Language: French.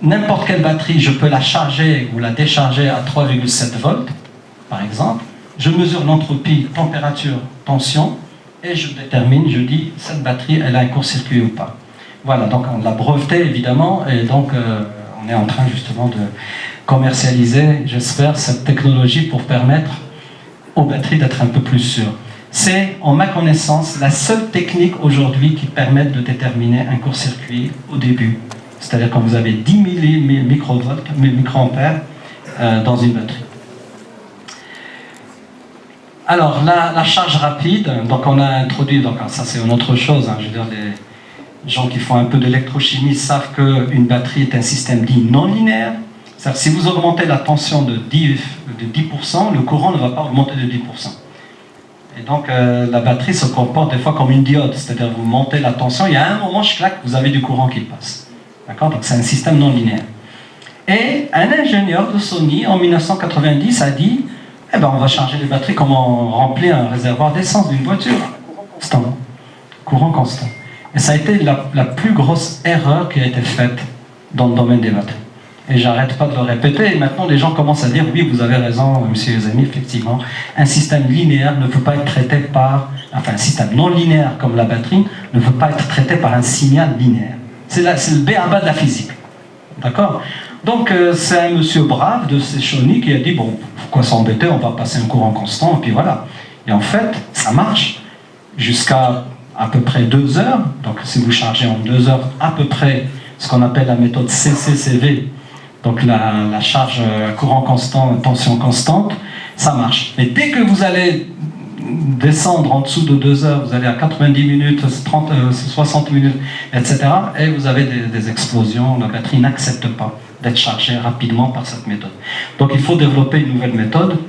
n'importe quelle batterie, je peux la charger ou la décharger à 3,7 volts, par exemple. Je mesure l'entropie, température, tension, et je détermine, je dis, cette batterie, elle a un court-circuit ou pas. Voilà, donc on l'a breveté, évidemment, et donc on est en train justement de commercialiser, j'espère, cette technologie pour permettre aux batteries d'être un peu plus sûres. C'est, en ma connaissance, la seule technique aujourd'hui qui permette de déterminer un court-circuit au début. C'est-à-dire quand vous avez 10 microampères dans une batterie. Alors, la charge rapide, donc on a introduit, donc ça c'est une autre chose, hein, je veux dire, les gens qui font un peu d'électrochimie savent qu'une batterie est un système dit non linéaire. C'est-à-dire si vous augmentez la tension de 10%, le courant ne va pas augmenter de 10%. Et donc la batterie se comporte des fois comme une diode, c'est-à-dire vous montez la tension, il y a un moment, vous avez du courant qui passe. D'accord? Donc c'est un système non linéaire. Et un ingénieur de Sony, en 1990, a dit eh ben, on va charger les batteries comme on remplit un réservoir d'essence d'une voiture. Constant. Courant constant. Et ça a été la plus grosse erreur qui a été faite dans le domaine des batteries. Et j'arrête pas de le répéter, et maintenant les gens commencent à dire oui, vous avez raison, monsieur Yuzami, effectivement, un système linéaire ne peut pas être traité par, enfin un système non linéaire comme la batterie ne peut pas être traité par un signal linéaire. C'est le b.a.-ba de la physique. D'accord? Donc c'est un monsieur brave de Sony qui a dit bon, pourquoi s'embêter, on va passer un courant constant, et puis voilà. Et en fait, ça marche jusqu'à à peu près 2 heures. Donc si vous chargez en 2 heures à peu près ce qu'on appelle la méthode CCCV, donc la charge courant constant, tension constante, ça marche. Mais dès que vous allez descendre en dessous de 2 heures, vous allez à 90 minutes, 60 minutes, etc. Et vous avez des explosions, la batterie n'accepte pas d'être chargée rapidement par cette méthode. Donc il faut développer une nouvelle méthode.